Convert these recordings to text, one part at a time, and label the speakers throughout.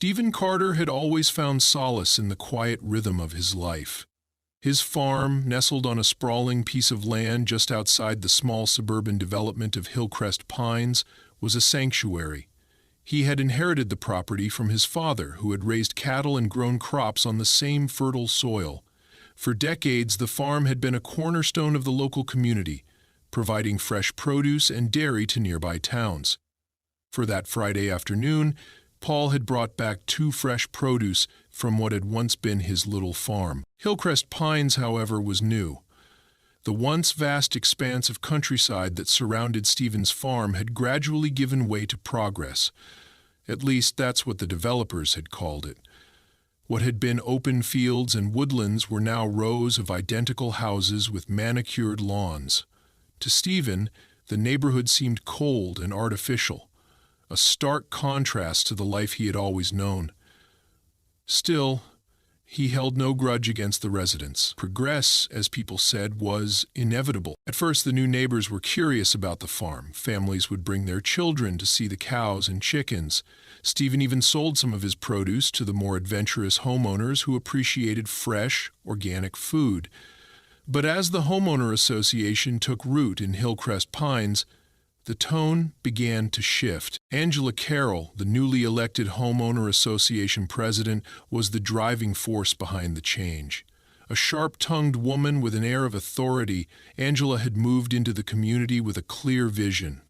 Speaker 1: Stephen Carter had always found solace in the quiet rhythm of his life. His farm, nestled on a sprawling piece of land just outside the small suburban development of Hillcrest Pines, was a sanctuary. He had inherited the property from his father, who had raised cattle and grown crops on the same fertile soil. For decades, the farm had been a cornerstone of the local community, providing fresh produce and dairy to nearby towns. For that Friday afternoon, Paul had brought back 2 fresh produce from what had once been his little farm. Hillcrest Pines, however, was new. The once vast expanse of countryside that surrounded Stephen's farm had gradually given way to progress. At least that's what the developers had called it. What had been open fields and woodlands were now rows of identical houses with manicured lawns. To Stephen, the neighborhood seemed cold and artificial, a stark contrast to the life he had always known. Still, he held no grudge against the residents. Progress, as people said, was inevitable. At first, the new neighbors were curious about the farm. Families would bring their children to see the cows and chickens. Stephen even sold some of his produce to the more adventurous homeowners who appreciated fresh, organic food. But as the homeowner association took root in Hillcrest Pines, the tone began to shift. Angela Carroll, the newly elected homeowner association president, was the driving force behind the change. A sharp-tongued woman with an air of authority, Angela had moved into the community with a clear vision.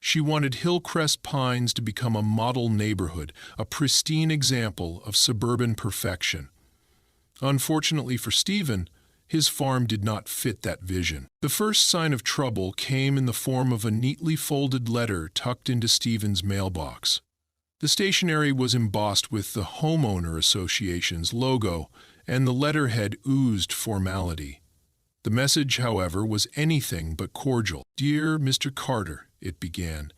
Speaker 1: She wanted Hillcrest Pines to become a model neighborhood, a pristine example of suburban perfection. Unfortunately for Stephen, his farm did not fit that vision. The first sign of trouble came in the form of a neatly folded letter tucked into Stephen's mailbox. The stationery was embossed with the Homeowner Association's logo, and the letterhead oozed formality. The message, however, was anything but cordial. "Dear Mr. Carter," it began,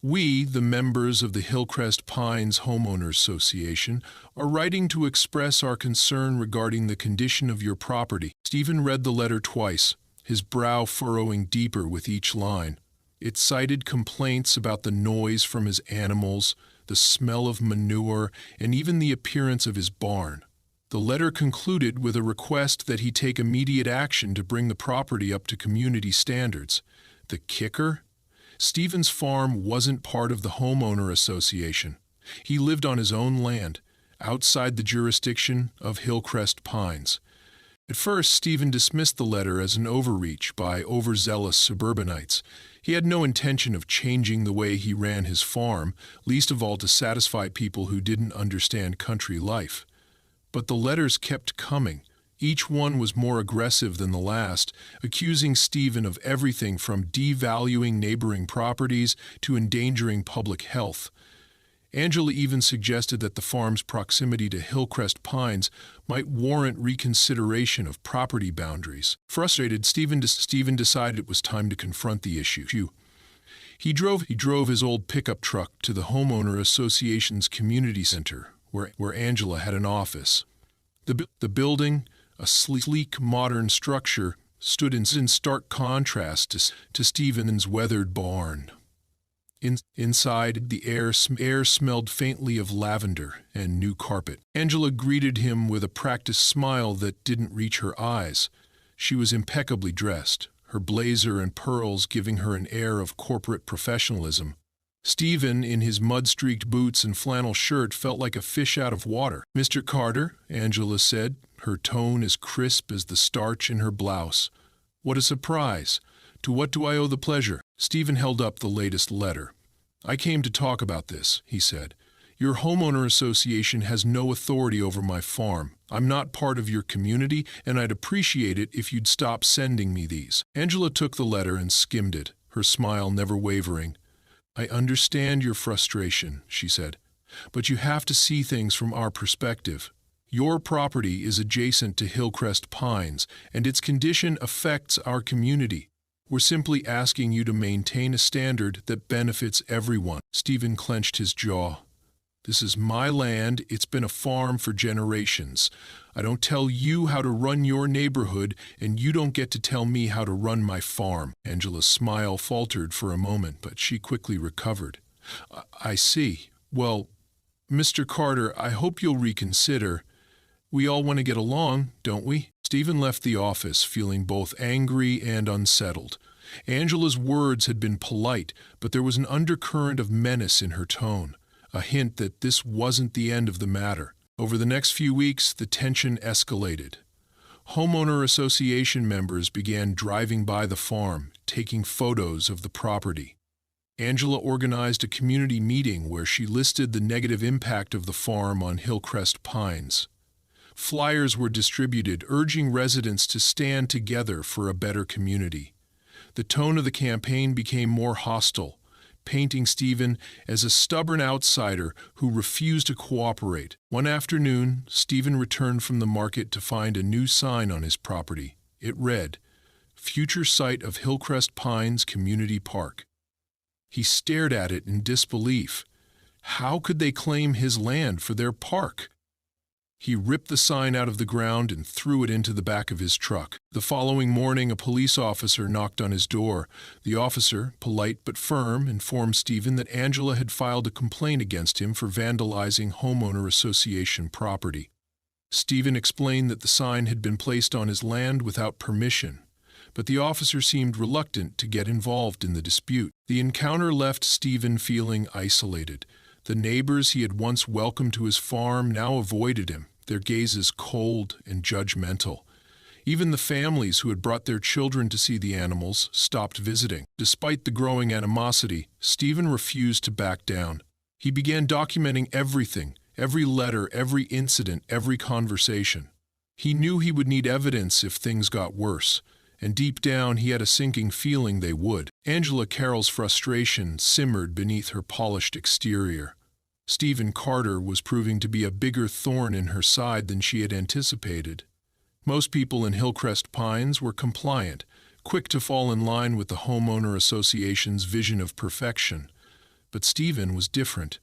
Speaker 1: "we, the members of the Hillcrest Pines Homeowners Association, are writing to express our concern regarding the condition of your property." Stephen read the letter twice, his brow furrowing deeper with each line. It cited complaints about the noise from his animals, the smell of manure, and even the appearance of his barn. The letter concluded with a request that he take immediate action to bring the property up to community standards. The kicker? Stephen's farm wasn't part of the homeowner association. He lived on his own land, outside the jurisdiction of Hillcrest Pines. At first, Stephen dismissed the letter as an overreach by overzealous suburbanites. He had no intention of changing the way he ran his farm, least of all to satisfy people who didn't understand country life. But the letters kept coming. Each one was more aggressive than the last, accusing Stephen of everything from devaluing neighboring properties to endangering public health. Angela even suggested that the farm's proximity to Hillcrest Pines might warrant reconsideration of property boundaries. Frustrated, Stephen decided it was time to confront the issue. He drove his old pickup truck to the Homeowner Association's community center, where Angela had an office. The building, a sleek, modern structure, stood in stark contrast to Stephen's weathered barn. Inside, the air smelled faintly of lavender and new carpet. Angela greeted him with a practiced smile that didn't reach her eyes. She was impeccably dressed, her blazer and pearls giving her an air of corporate professionalism. Stephen, in his mud-streaked boots and flannel shirt, felt like a fish out of water. "Mr. Carter," Angela said, her tone as crisp as the starch in her blouse. "What a surprise! To what do I owe the pleasure?" Stephen held up the latest letter. "I came to talk about this," he said. "Your homeowner association has no authority over my farm. I'm not part of your community, and I'd appreciate it if you'd stop sending me these." Angela took the letter and skimmed it, her smile never wavering. "I understand your frustration," she said, "but you have to see things from our perspective. Your property is adjacent to Hillcrest Pines, and its condition affects our community. We're simply asking you to maintain a standard that benefits everyone." Stephen clenched his jaw. "This is my land. It's been a farm for generations. I don't tell you how to run your neighborhood, and you don't get to tell me how to run my farm." Angela's smile faltered for a moment, but she quickly recovered. I see. Well, Mr. Carter, I hope you'll reconsider. We all want to get along, don't we? Stephen left the office feeling both angry and unsettled. Angela's words had been polite, but there was an undercurrent of menace in her tone, a hint that this wasn't the end of the matter. Over the next few weeks, the tension escalated. Homeowner association members began driving by the farm, taking photos of the property. Angela organized a community meeting where she listed the negative impact of the farm on Hillcrest Pines. Flyers were distributed urging residents to stand together for a better community. The tone of the campaign became more hostile, painting Stephen as a stubborn outsider who refused to cooperate. One afternoon, Stephen returned from the market to find a new sign on his property. It read, "Future site of Hillcrest Pines Community Park." He stared at it in disbelief. How could they claim his land for their park? He ripped the sign out of the ground and threw it into the back of his truck. The following morning, a police officer knocked on his door. The officer, polite but firm, informed Stephen that Angela had filed a complaint against him for vandalizing homeowner association property. Stephen explained that the sign had been placed on his land without permission, but the officer seemed reluctant to get involved in the dispute. The encounter left Stephen feeling isolated. The neighbors he had once welcomed to his farm now avoided him, their gazes cold and judgmental. Even the families who had brought their children to see the animals stopped visiting. Despite the growing animosity, Stephen refused to back down. He began documenting everything, every letter, every incident, every conversation. He knew he would need evidence if things got worse, and deep down he had a sinking feeling they would. Angela Carroll's frustration simmered beneath her polished exterior. Stephen Carter was proving to be a bigger thorn in her side than she had anticipated. Most people in Hillcrest Pines were compliant, quick to fall in line with the homeowner association's vision of perfection. But Stephen was different.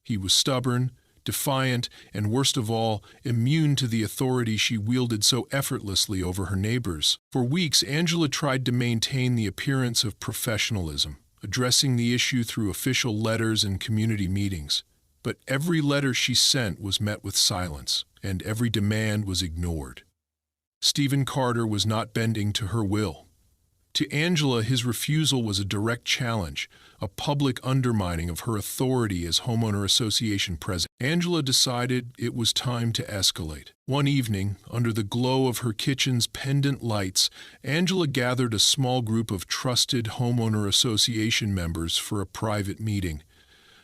Speaker 1: He was stubborn, defiant, and worst of all, immune to the authority she wielded so effortlessly over her neighbors. For weeks, Angela tried to maintain the appearance of professionalism, addressing the issue through official letters and community meetings. But every letter she sent was met with silence, and every demand was ignored. Stephen Carter was not bending to her will. To Angela, his refusal was a direct challenge, a public undermining of her authority as homeowner association president. Angela decided it was time to escalate. One evening, under the glow of her kitchen's pendant lights, Angela gathered a small group of trusted homeowner association members for a private meeting.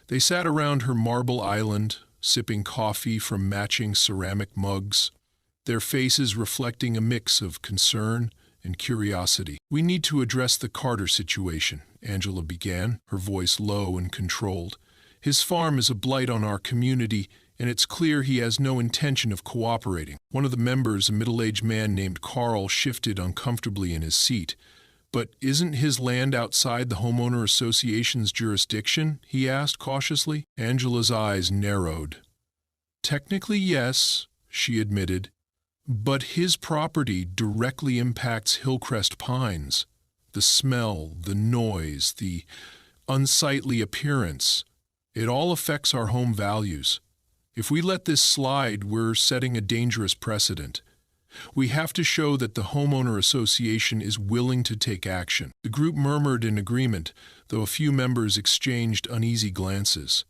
Speaker 1: They sat around her marble island, sipping coffee from matching ceramic mugs, their faces reflecting a mix of concern and curiosity. "We need to address the Carter situation," Angela began, her voice low and controlled. "His farm is a blight on our community, and it's clear he has no intention of cooperating." One of the members, a middle-aged man named Carl, shifted uncomfortably in his seat. "But isn't his land outside the homeowner association's jurisdiction?" he asked cautiously. Angela's eyes narrowed. "Technically, yes," she admitted, "but his property directly impacts Hillcrest Pines. The smell, the noise, the unsightly appearance, it all affects our home values. If we let this slide, we're setting a dangerous precedent. We have to show that the homeowner association is willing to take action." The group murmured in agreement, though a few members exchanged uneasy glances.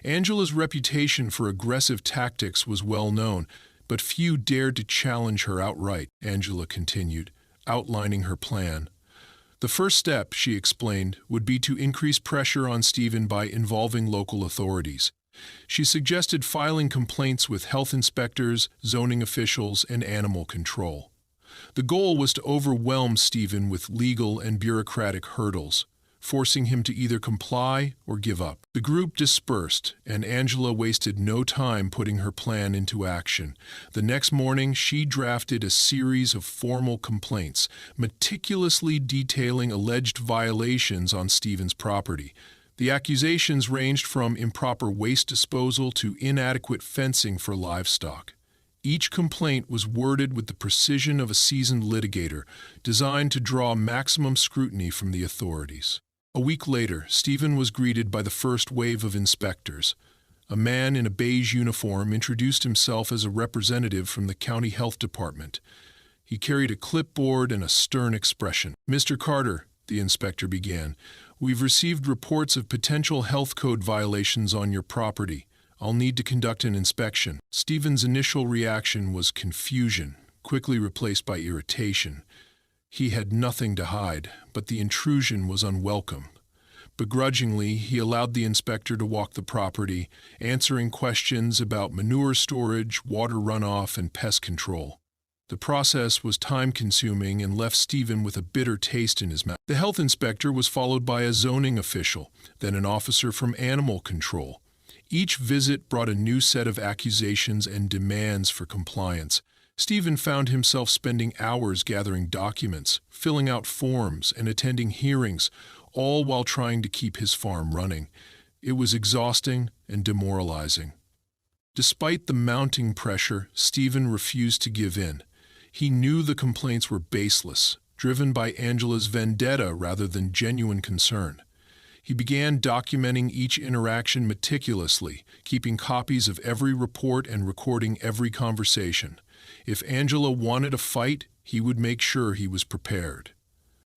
Speaker 1: Angela's reputation for aggressive tactics was well known, but few dared to challenge her outright, Angela continued, outlining her plan. The first step, she explained, would be to increase pressure on Stephen by involving local authorities. She suggested filing complaints with health inspectors, zoning officials, and animal control. The goal was to overwhelm Stephen with legal and bureaucratic hurdles, forcing him to either comply or give up. The group dispersed, and Angela wasted no time putting her plan into action. The next morning, she drafted a series of formal complaints, meticulously detailing alleged violations on Stephen's property. The accusations ranged from improper waste disposal to inadequate fencing for livestock. Each complaint was worded with the precision of a seasoned litigator, designed to draw maximum scrutiny from the authorities. A week later, Stephen was greeted by the first wave of inspectors. A man in a beige uniform introduced himself as a representative from the county health department. He carried a clipboard and a stern expression. "Mr. Carter," the inspector began, "we've received reports of potential health code violations on your property. I'll need to conduct an inspection." Stephen's initial reaction was confusion, quickly replaced by irritation. He had nothing to hide, but the intrusion was unwelcome. Begrudgingly, he allowed the inspector to walk the property, answering questions about manure storage, water runoff, and pest control. The process was time-consuming and left Stephen with a bitter taste in his mouth. The health inspector was followed by a zoning official, then an officer from animal control. Each visit brought a new set of accusations and demands for compliance. Stephen found himself spending hours gathering documents, filling out forms, and attending hearings, all while trying to keep his farm running. It was exhausting and demoralizing. Despite the mounting pressure, Stephen refused to give in. He knew the complaints were baseless, driven by Angela's vendetta rather than genuine concern. He began documenting each interaction meticulously, keeping copies of every report and recording every conversation. If Angela wanted a fight, he would make sure he was prepared.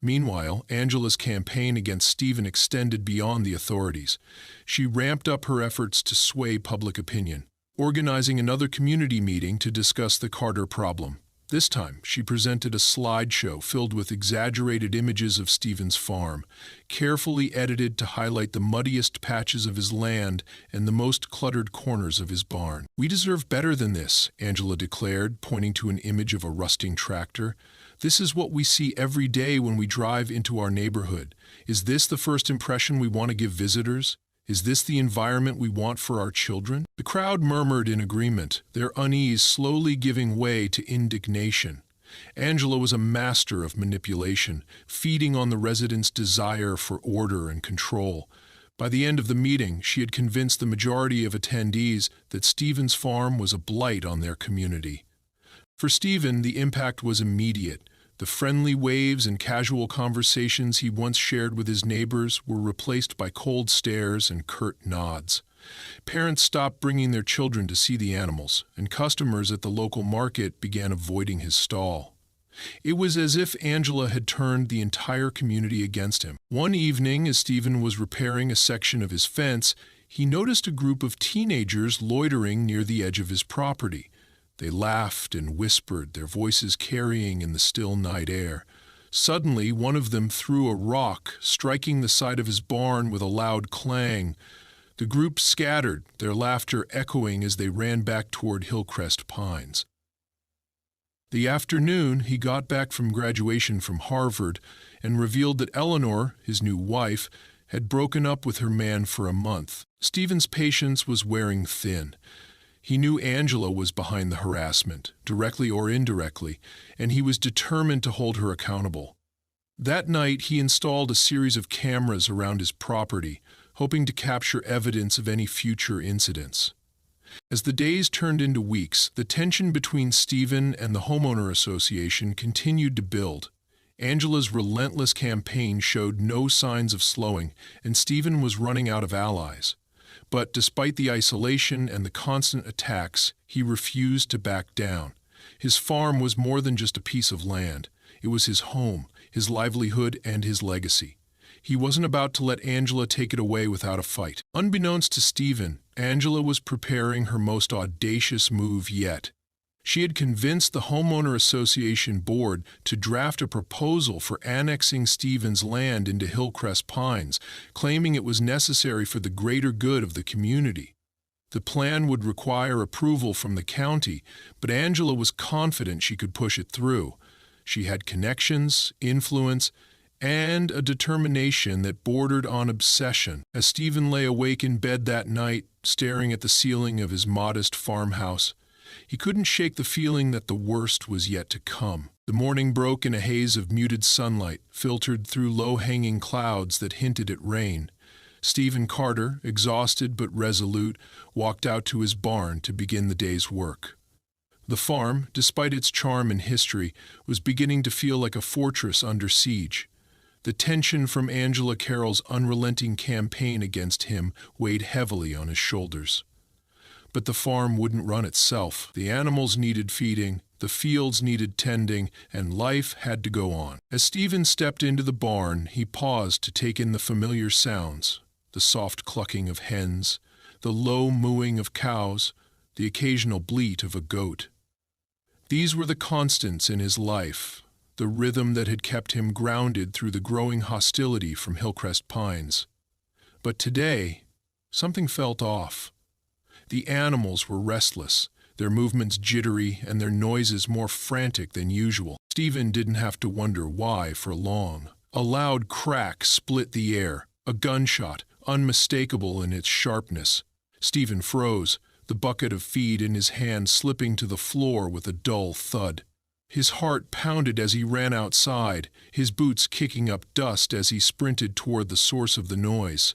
Speaker 1: Meanwhile, Angela's campaign against Stephen extended beyond the authorities. She ramped up her efforts to sway public opinion, organizing another community meeting to discuss the Carter problem. This time, she presented a slideshow filled with exaggerated images of Stephen's farm, carefully edited to highlight the muddiest patches of his land and the most cluttered corners of his barn. "We deserve better than this," Angela declared, pointing to an image of a rusting tractor. "This is what we see every day when we drive into our neighborhood. Is this the first impression we want to give visitors? Is this the environment we want for our children?" The crowd murmured in agreement, their unease slowly giving way to indignation. Angela was a master of manipulation, feeding on the residents' desire for order and control. By the end of the meeting, she had convinced the majority of attendees that Stephen's farm was a blight on their community. For Stephen, the impact was immediate. The friendly waves and casual conversations he once shared with his neighbors were replaced by cold stares and curt nods. Parents stopped bringing their children to see the animals, and customers at the local market began avoiding his stall. It was as if Angela had turned the entire community against him. One evening, as Stephen was repairing a section of his fence, he noticed a group of teenagers loitering near the edge of his property. They laughed and whispered, their voices carrying in the still night air. Suddenly, one of them threw a rock, striking the side of his barn with a loud clang. The group scattered, their laughter echoing as they ran back toward Hillcrest Pines. The afternoon, he got back from graduation from Harvard and revealed that Eleanor, his new wife, had broken up with her man for a month. Stephen's patience was wearing thin. He knew Angela was behind the harassment, directly or indirectly, and he was determined to hold her accountable. That night, he installed a series of cameras around his property, hoping to capture evidence of any future incidents. As the days turned into weeks, the tension between Stephen and the homeowner association continued to build. Angela's relentless campaign showed no signs of slowing, and Stephen was running out of allies. But despite the isolation and the constant attacks, he refused to back down. His farm was more than just a piece of land. It was his home, his livelihood, and his legacy. He wasn't about to let Angela take it away without a fight. Unbeknownst to Stephen, Angela was preparing her most audacious move yet. She had convinced the Homeowner Association board to draft a proposal for annexing Stephen's land into Hillcrest Pines, claiming it was necessary for the greater good of the community. The plan would require approval from the county, but Angela was confident she could push it through. She had connections, influence, and a determination that bordered on obsession. As Stephen lay awake in bed that night, staring at the ceiling of his modest farmhouse, he couldn't shake the feeling that the worst was yet to come. The morning broke in a haze of muted sunlight, filtered through low-hanging clouds that hinted at rain. Stephen Carter, exhausted but resolute, walked out to his barn to begin the day's work. The farm, despite its charm and history, was beginning to feel like a fortress under siege. The tension from Angela Carroll's unrelenting campaign against him weighed heavily on his shoulders. But the farm wouldn't run itself. The animals needed feeding, the fields needed tending, and life had to go on. As Stephen stepped into the barn, he paused to take in the familiar sounds, the soft clucking of hens, the low mooing of cows, the occasional bleat of a goat. These were the constants in his life, the rhythm that had kept him grounded through the growing hostility from Hillcrest Pines. But today, something felt off. The animals were restless, their movements jittery and their noises more frantic than usual. Stephen didn't have to wonder why for long. A loud crack split the air, a gunshot, unmistakable in its sharpness. Stephen froze, the bucket of feed in his hand slipping to the floor with a dull thud. His heart pounded as he ran outside, his boots kicking up dust as he sprinted toward the source of the noise.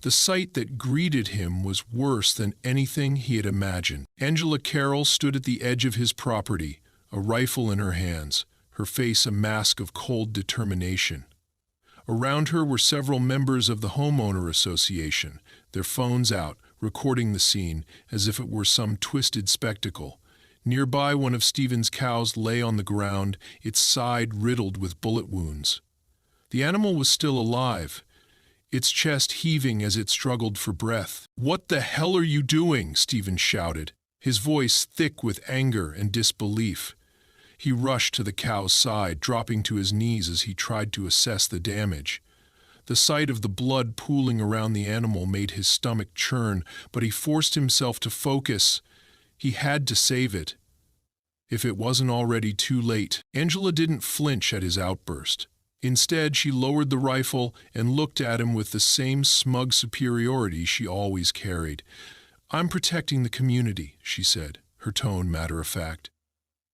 Speaker 1: The sight that greeted him was worse than anything he had imagined. Angela Carroll stood at the edge of his property, a rifle in her hands, her face a mask of cold determination. Around her were several members of the homeowner association, their phones out, recording the scene as if it were some twisted spectacle. Nearby, one of Stephen's cows lay on the ground, its side riddled with bullet wounds. The animal was still alive, its chest heaving as it struggled for breath. "What the hell are you doing?" Stephen shouted, his voice thick with anger and disbelief. He rushed to the cow's side, dropping to his knees as he tried to assess the damage. The sight of the blood pooling around the animal made his stomach churn, but he forced himself to focus. He had to save it, if it wasn't already too late. Angela didn't flinch at his outburst. Instead, she lowered the rifle and looked at him with the same smug superiority she always carried. "I'm protecting the community," she said, her tone matter-of-fact.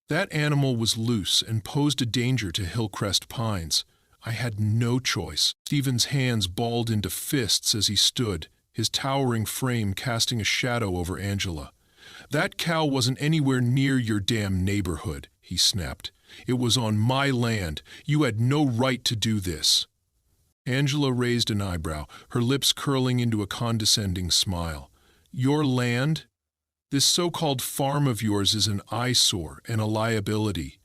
Speaker 1: "That animal was loose and posed a danger to Hillcrest Pines. I had no choice." Stephen's hands balled into fists as he stood, his towering frame casting a shadow over Angela. "That cow wasn't anywhere near your damn neighborhood," he snapped. "It was on my land. You had no right to do this." Angela raised an eyebrow, her lips curling into a condescending smile. "Your land? This so-called farm of yours is an eyesore and a liability.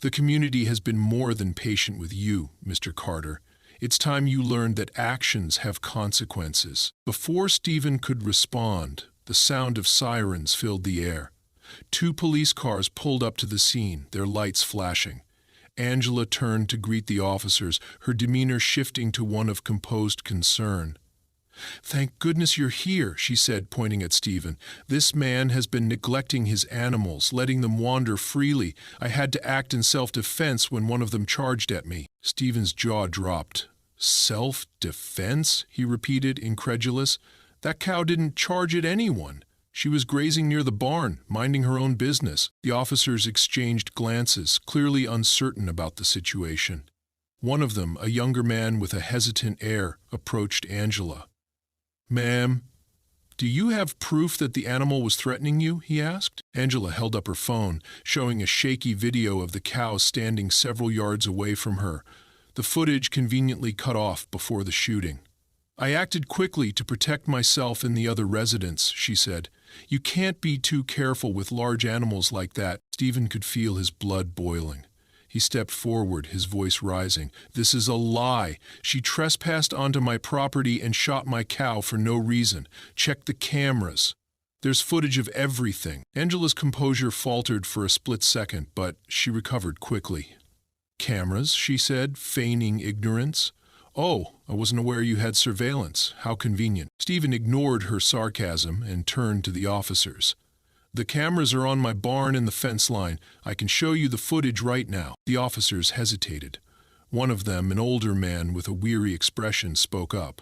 Speaker 1: The community has been more than patient with you, Mr. Carter. It's time you learned that actions have consequences." Before Stephen could respond, the sound of sirens filled the air. 2 police cars pulled up to the scene, their lights flashing. Angela turned to greet the officers, her demeanor shifting to one of composed concern. "Thank goodness you're here," she said, pointing at Stephen. "This man has been neglecting his animals, letting them wander freely. I had to act in self-defense when one of them charged at me." Stephen's jaw dropped. "Self-defense?" he repeated, incredulous. "That cow didn't charge at anyone. She was grazing near the barn, minding her own business." The officers exchanged glances, clearly uncertain about the situation. One of them, a younger man with a hesitant air, approached Angela. "Ma'am, do you have proof that the animal was threatening you?" he asked. Angela held up her phone, showing a shaky video of the cow standing several yards away from her, the footage conveniently cut off before the shooting. "I acted quickly to protect myself and the other residents," she said. "You can't be too careful with large animals like that." Stephen could feel his blood boiling. He stepped forward, his voice rising. "This is a lie. She trespassed onto my property and shot my cow for no reason. Check the cameras. There's footage of everything." Angela's composure faltered for a split second, but she recovered quickly. "Cameras?" she said, feigning ignorance. "Oh, I wasn't aware you had surveillance. How convenient." Stephen ignored her sarcasm and turned to the officers. "The cameras are on my barn and the fence line. I can show you the footage right now." The officers hesitated. One of them, an older man with a weary expression, spoke up.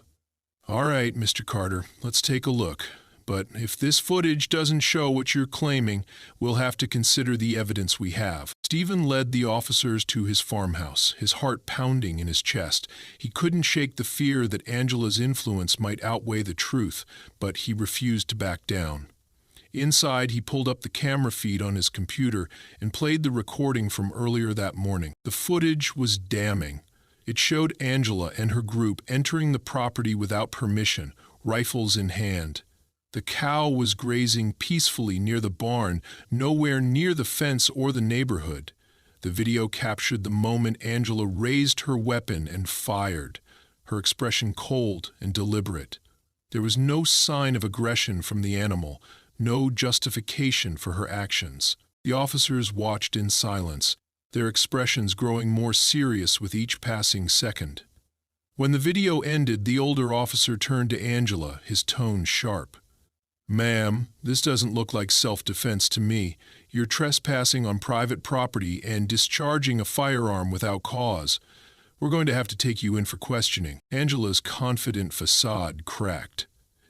Speaker 1: "All right, Mr. Carter, let's take a look. But if this footage doesn't show what you're claiming, we'll have to consider the evidence we have." Stephen led the officers to his farmhouse, his heart pounding in his chest. He couldn't shake the fear that Angela's influence might outweigh the truth, but he refused to back down. Inside, he pulled up the camera feed on his computer and played the recording from earlier that morning. The footage was damning. It showed Angela and her group entering the property without permission, rifles in hand. The cow was grazing peacefully near the barn, nowhere near the fence or the neighborhood. The video captured the moment Angela raised her weapon and fired, her expression cold and deliberate. There was no sign of aggression from the animal, no justification for her actions. The officers watched in silence, their expressions growing more serious with each passing second. When the video ended, the older officer turned to Angela, his tone sharp. "Ma'am, this doesn't look like self-defense to me. You're trespassing on private property and discharging a firearm without cause. We're going to have to take you in for questioning." Angela's confident facade cracked.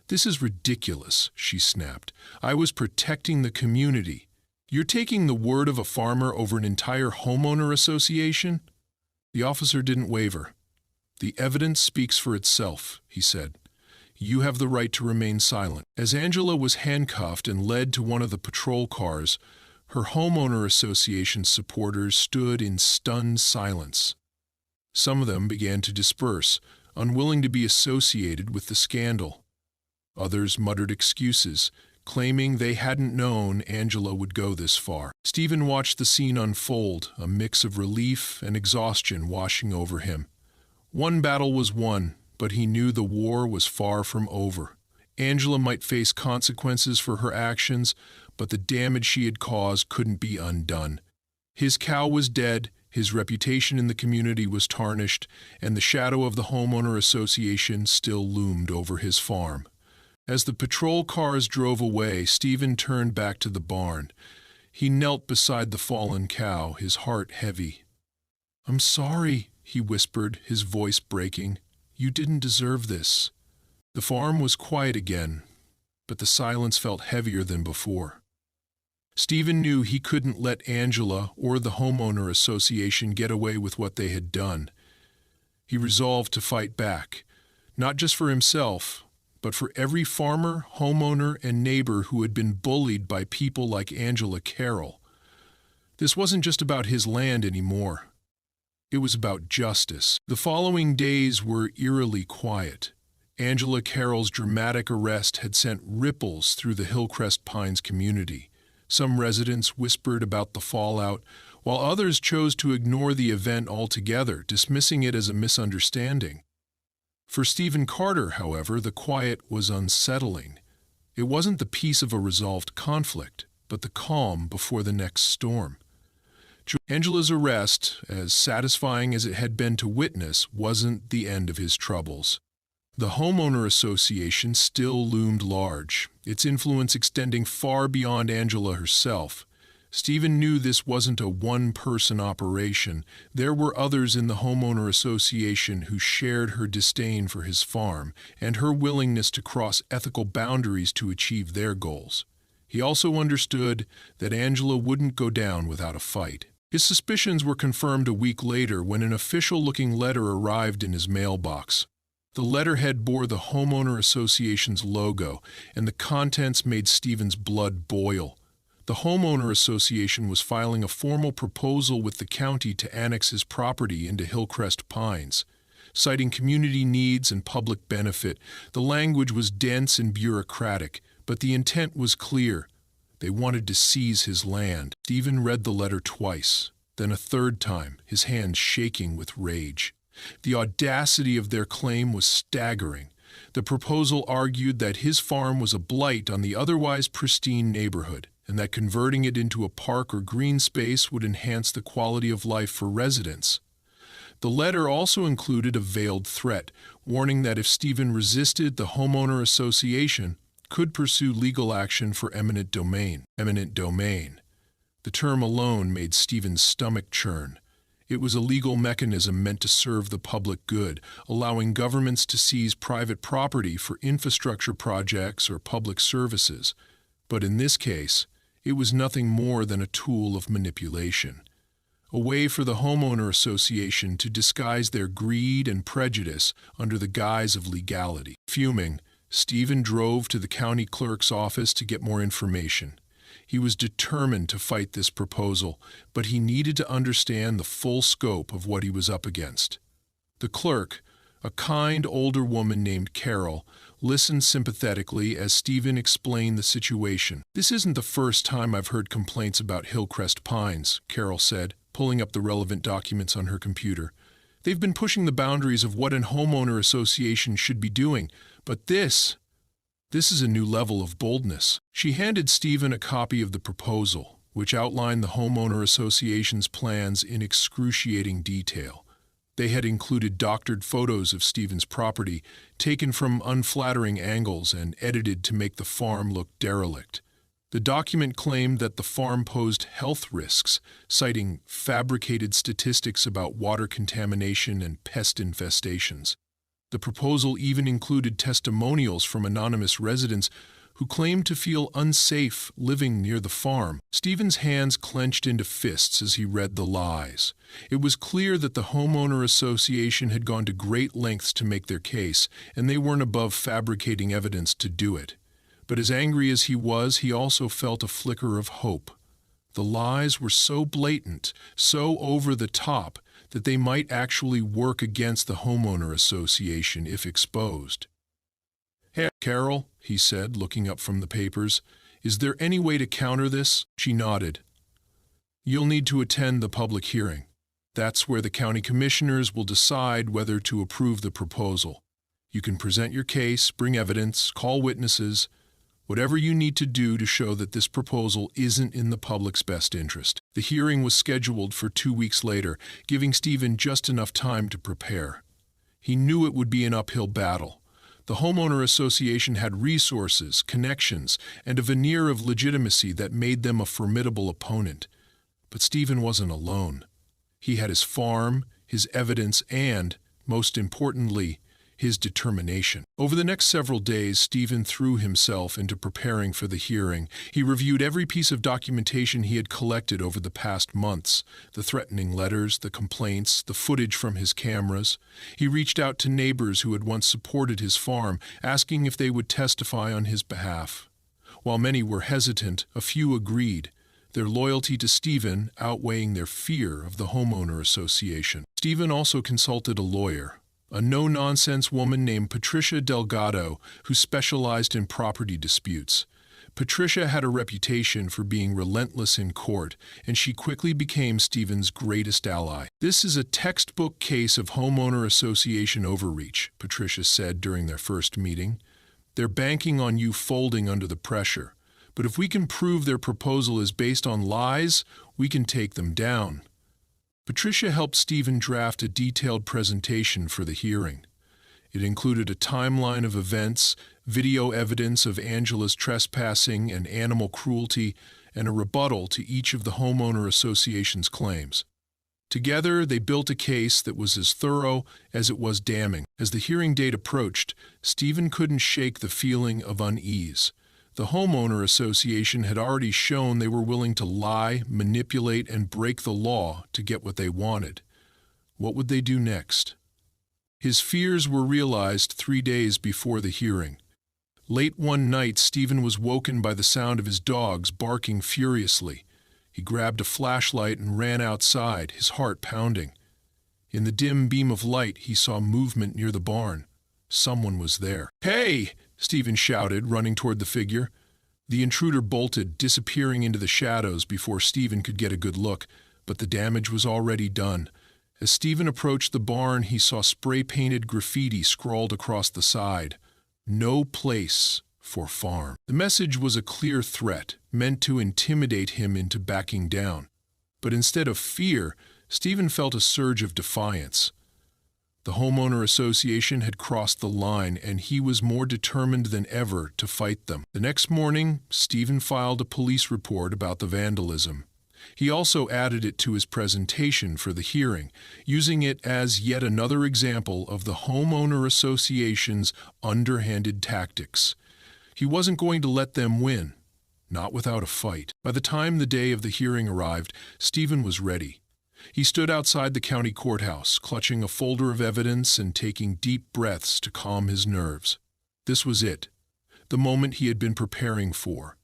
Speaker 1: "This is ridiculous," she snapped. "I was protecting the community. You're taking the word of a farmer over an entire homeowner association?" The officer didn't waver. "The evidence speaks for itself," he said. "You have the right to remain silent." As Angela was handcuffed and led to one of the patrol cars, her homeowner association supporters stood in stunned silence. Some of them began to disperse, unwilling to be associated with the scandal. Others muttered excuses, claiming they hadn't known Angela would go this far. Stephen watched the scene unfold, a mix of relief and exhaustion washing over him. One battle was won, but he knew the war was far from over. Angela might face consequences for her actions, but the damage she had caused couldn't be undone. His cow was dead, his reputation in the community was tarnished, and the shadow of the homeowner association still loomed over his farm. As the patrol cars drove away, Stephen turned back to the barn. He knelt beside the fallen cow, his heart heavy. "I'm sorry," he whispered, his voice breaking. "You didn't deserve this." The farm was quiet again, but the silence felt heavier than before. Stephen knew he couldn't let Angela or the homeowner association get away with what they had done. He resolved to fight back, not just for himself, but for every farmer, homeowner, and neighbor who had been bullied by people like Angela Carroll. This wasn't just about his land anymore. It was about justice. The following days were eerily quiet. Angela Carroll's dramatic arrest had sent ripples through the Hillcrest Pines community. Some residents whispered about the fallout, while others chose to ignore the event altogether, dismissing it as a misunderstanding. For Stephen Carter, however, the quiet was unsettling. It wasn't the peace of a resolved conflict, but the calm before the next storm. Angela's arrest, as satisfying as it had been to witness, wasn't the end of his troubles. The homeowner association still loomed large, its influence extending far beyond Angela herself. Stephen knew this wasn't a one-person operation. There were others in the homeowner association who shared her disdain for his farm and her willingness to cross ethical boundaries to achieve their goals. He also understood that Angela wouldn't go down without a fight. His suspicions were confirmed a week later when an official-looking letter arrived in his mailbox. The letterhead bore the homeowner association's logo, and the contents made Stephen's blood boil. The homeowner association was filing a formal proposal with the county to annex his property into Hillcrest Pines. Citing community needs and public benefit, the language was dense and bureaucratic, but the intent was clear. They wanted to seize his land. Stephen read the letter twice, then a third time, his hands shaking with rage. The audacity of their claim was staggering. The proposal argued that his farm was a blight on the otherwise pristine neighborhood, and that converting it into a park or green space would enhance the quality of life for residents. The letter also included a veiled threat, warning that if Stephen resisted, the homeowner association could pursue legal action for eminent domain. Eminent domain. The term alone made Stephen's stomach churn. It was a legal mechanism meant to serve the public good, allowing governments to seize private property for infrastructure projects or public services. But in this case, it was nothing more than a tool of manipulation. A way for the homeowner association to disguise their greed and prejudice under the guise of legality. Fuming, Stephen drove to the county clerk's office to get more information. He was determined to fight this proposal, but he needed to understand the full scope of what he was up against. The clerk, A kind older woman named Carol listened sympathetically as Stephen explained the situation. "This isn't the first time I've heard complaints about Hillcrest Pines," Carol said, pulling up the relevant documents on her computer. "They've been pushing the boundaries of what a homeowner association should be doing, but this is a new level of boldness." She handed Stephen a copy of the proposal, which outlined the homeowner association's plans in excruciating detail. They had included doctored photos of Stephen's property, taken from unflattering angles and edited to make the farm look derelict. The document claimed that the farm posed health risks, citing fabricated statistics about water contamination and pest infestations. The proposal even included testimonials from anonymous residents who claimed to feel unsafe living near the farm. Stephen's hands clenched into fists as he read the lies. It was clear that the homeowner association had gone to great lengths to make their case, and they weren't above fabricating evidence to do it. But as angry as he was, he also felt a flicker of hope. The lies were so blatant, so over the top, that they might actually work against the homeowner association if exposed. "Hey, Carol," he said, looking up from the papers, "is there any way to counter this?" She nodded. "You'll need to attend the public hearing. That's where the county commissioners will decide whether to approve the proposal. You can present your case, bring evidence, call witnesses, whatever you need to do to show that this proposal isn't in the public's best interest." The hearing was scheduled for 2 weeks later, giving Stephen just enough time to prepare. He knew it would be an uphill battle. The homeowner association had resources, connections, and a veneer of legitimacy that made them a formidable opponent. But Stephen wasn't alone. He had his farm, his evidence, and, most importantly, his determination. Over the next several days, Stephen threw himself into preparing for the hearing. He reviewed every piece of documentation he had collected over the past months, the threatening letters, the complaints, the footage from his cameras. He reached out to neighbors who had once supported his farm, asking if they would testify on his behalf. While many were hesitant, a few agreed, their loyalty to Stephen outweighing their fear of the homeowner association. Stephen also consulted a lawyer, a no-nonsense woman named Patricia Delgado, who specialized in property disputes. Patricia had a reputation for being relentless in court, and she quickly became Stephen's greatest ally. "This is a textbook case of homeowner association overreach," Patricia said during their first meeting. "They're banking on you folding under the pressure. But if we can prove their proposal is based on lies, we can take them down." Patricia helped Stephen draft a detailed presentation for the hearing. It included a timeline of events, video evidence of Angela's trespassing and animal cruelty, and a rebuttal to each of the homeowner association's claims. Together, they built a case that was as thorough as it was damning. As the hearing date approached, Stephen couldn't shake the feeling of unease. The homeowner association had already shown they were willing to lie, manipulate, and break the law to get what they wanted. What would they do next? His fears were realized 3 days before the hearing. Late one night, Stephen was woken by the sound of his dogs barking furiously. He grabbed a flashlight and ran outside, his heart pounding. In the dim beam of light, he saw movement near the barn. Someone was there. "Hey!" Stephen shouted, running toward the figure. The intruder bolted, disappearing into the shadows before Stephen could get a good look, but the damage was already done. As Stephen approached the barn, he saw spray-painted graffiti scrawled across the side. "No place for farm." The message was a clear threat, meant to intimidate him into backing down. But instead of fear, Stephen felt a surge of defiance. The homeowner association had crossed the line, and he was more determined than ever to fight them. The next morning, Stephen filed a police report about the vandalism. He also added it to his presentation for the hearing, using it as yet another example of the homeowner association's underhanded tactics. He wasn't going to let them win, not without a fight. By the time the day of the hearing arrived, Stephen was ready. He stood outside the county courthouse, clutching a folder of evidence and taking deep breaths to calm his nerves. This was it, the moment he had been preparing for.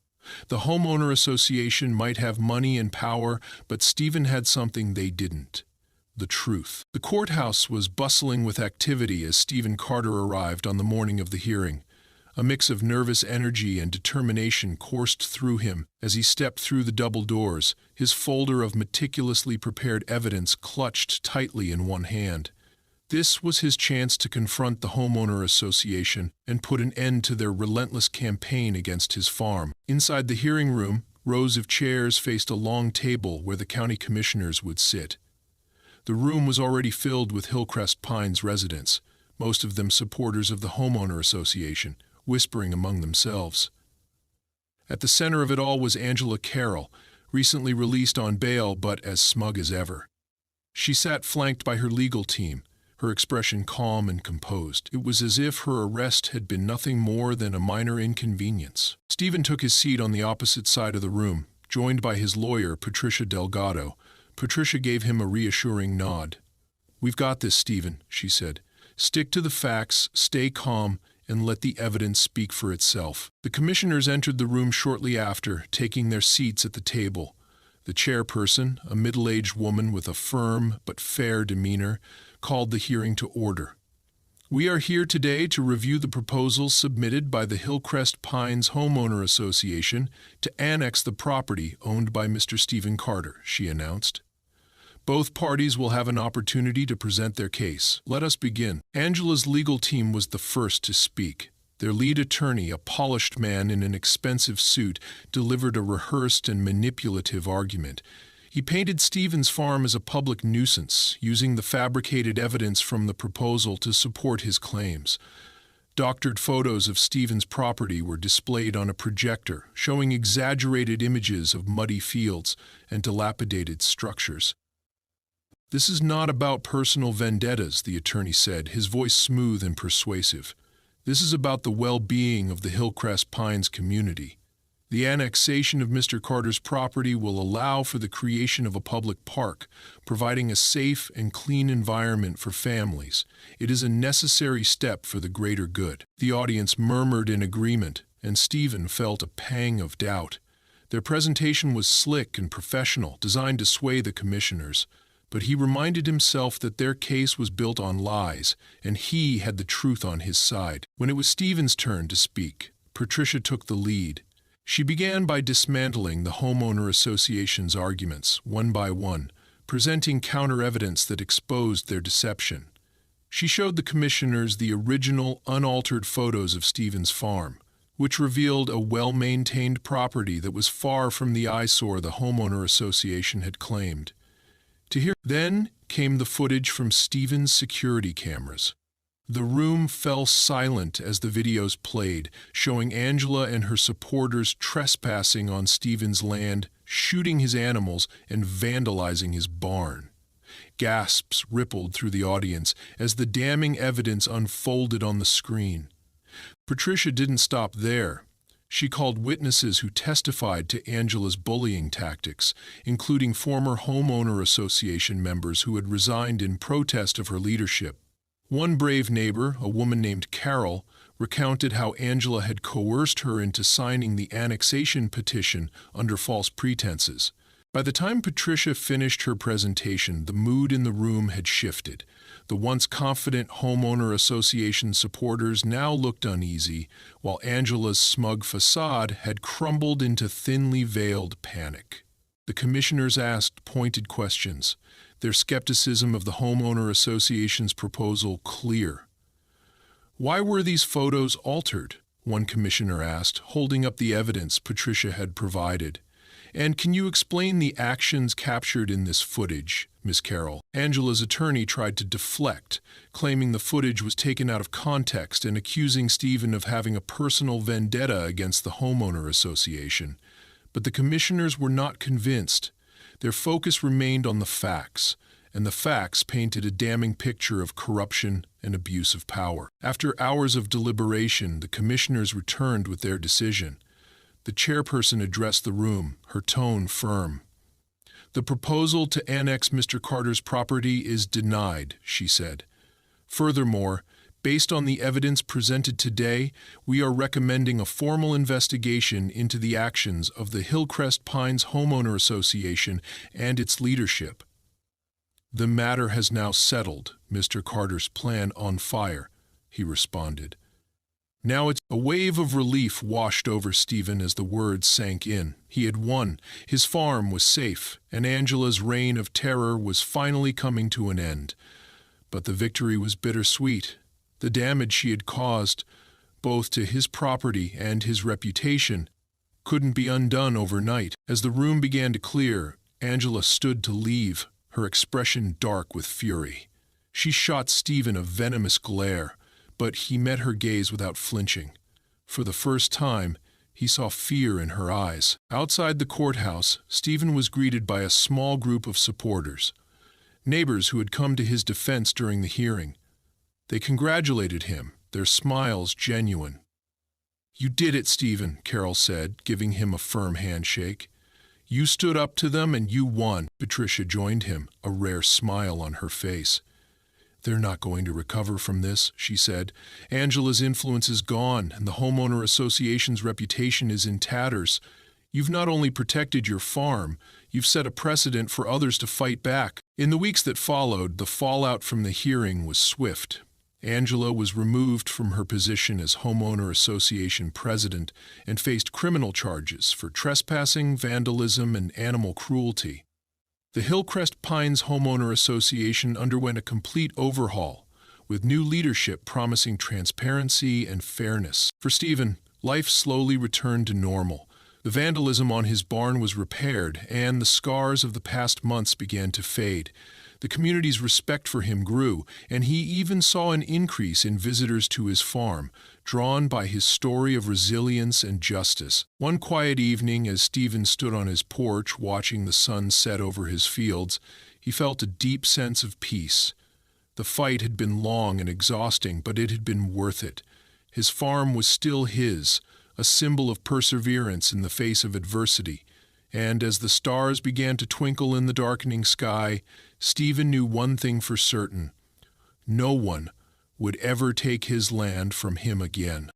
Speaker 1: The homeowner association might have money and power, but Stephen had something they didn't: the truth. The courthouse was bustling with activity as Stephen Carter arrived on the morning of the hearing. A mix of nervous energy and determination coursed through him as he stepped through the double doors, his folder of meticulously prepared evidence clutched tightly in one hand. This was his chance to confront the homeowner association and put an end to their relentless campaign against his farm. Inside the hearing room, rows of chairs faced a long table where the county commissioners would sit. The room was already filled with Hillcrest Pines residents, most of them supporters of the homeowner association, whispering among themselves. At the center of it all was Angela Carroll, recently released on bail but as smug as ever. She sat flanked by her legal team, her expression calm and composed. It was as if her arrest had been nothing more than a minor inconvenience. Stephen took his seat on the opposite side of the room, joined by his lawyer, Patricia Delgado. Patricia gave him a reassuring nod. "We've got this, Stephen," she said. "Stick to the facts, stay calm, and let the evidence speak for itself." The commissioners entered the room shortly after, taking their seats at the table. The chairperson, a middle-aged woman with a firm but fair demeanor, called the hearing to order. "We are here today to review the proposal submitted by the Hillcrest Pines Homeowner Association to annex the property owned by Mr. Stephen Carter," she announced. "Both parties will have an opportunity to present their case. Let us begin." Angela's legal team was the first to speak. Their lead attorney, a polished man in an expensive suit, delivered a rehearsed and manipulative argument. He painted Stephen's farm as a public nuisance, using the fabricated evidence from the proposal to support his claims. Doctored photos of Stephen's property were displayed on a projector, showing exaggerated images of muddy fields and dilapidated structures. "This is not about personal vendettas," the attorney said, his voice smooth and persuasive. "This is about the well-being of the Hillcrest Pines community. The annexation of Mr. Carter's property will allow for the creation of a public park, providing a safe and clean environment for families. It is a necessary step for the greater good." The audience murmured in agreement, and Stephen felt a pang of doubt. Their presentation was slick and professional, designed to sway the commissioners. But he reminded himself that their case was built on lies, and he had the truth on his side. When it was Stephen's turn to speak, Patricia took the lead. She began by dismantling the homeowner association's arguments, one by one, presenting counter-evidence that exposed their deception. She showed the commissioners the original, unaltered photos of Stephen's farm, which revealed a well-maintained property that was far from the eyesore the homeowner association had claimed. Then came the footage from Stephen's security cameras. The room fell silent as the videos played, showing Angela and her supporters trespassing on Stephen's land, shooting his animals, and vandalizing his barn. Gasps rippled through the audience as the damning evidence unfolded on the screen. Patricia didn't stop there. She called witnesses who testified to Angela's bullying tactics, including former homeowner association members who had resigned in protest of her leadership. One brave neighbor, a woman named Carol, recounted how Angela had coerced her into signing the annexation petition under false pretenses. By the time Patricia finished her presentation, the mood in the room had shifted. The once confident homeowner association supporters now looked uneasy, while Angela's smug facade had crumbled into thinly veiled panic. The commissioners asked pointed questions, their skepticism of the homeowner association's proposal clear. "Why were these photos altered?" one commissioner asked, holding up the evidence Patricia had provided. "And can you explain the actions captured in this footage, Miss Carroll?" Angela's attorney tried to deflect, claiming the footage was taken out of context and accusing Stephen of having a personal vendetta against the homeowner association. But the commissioners were not convinced. Their focus remained on the facts, and the facts painted a damning picture of corruption and abuse of power. After hours of deliberation, the commissioners returned with their decision. The chairperson addressed the room, her tone firm. "The proposal to annex Mr. Carter's property is denied," she said. "Furthermore, based on the evidence presented today, we are recommending a formal investigation into the actions of the Hillcrest Pines Homeowner Association and its leadership." "The matter has now settled, Mr. Carter's plan on fire," he responded. Now a wave of relief washed over Stephen as the words sank in. He had won. His farm was safe, and Angela's reign of terror was finally coming to an end. But the victory was bittersweet. The damage she had caused, both to his property and his reputation, couldn't be undone overnight. As the room began to clear, Angela stood to leave, her expression dark with fury. She shot Stephen a venomous glare, but he met her gaze without flinching. For the first time, he saw fear in her eyes. Outside the courthouse, Stephen was greeted by a small group of supporters, neighbors who had come to his defense during the hearing. They congratulated him, their smiles genuine. "You did it, Stephen," Carol said, giving him a firm handshake. "You stood up to them and you won." Patricia joined him, a rare smile on her face. "They're not going to recover from this," she said. "Angela's influence is gone, and the homeowner association's reputation is in tatters. You've not only protected your farm, you've set a precedent for others to fight back." In the weeks that followed, the fallout from the hearing was swift. Angela was removed from her position as homeowner association president and faced criminal charges for trespassing, vandalism, and animal cruelty. The Hillcrest Pines Homeowner Association underwent a complete overhaul, with new leadership promising transparency and fairness. For Stephen, life slowly returned to normal. The vandalism on his barn was repaired, and the scars of the past months began to fade. The community's respect for him grew, and he even saw an increase in visitors to his farm, drawn by his story of resilience and justice. One quiet evening, as Stephen stood on his porch watching the sun set over his fields, he felt a deep sense of peace. The fight had been long and exhausting, but it had been worth it. His farm was still his, a symbol of perseverance in the face of adversity. And as the stars began to twinkle in the darkening sky, Stephen knew one thing for certain: no one would ever take his land from him again.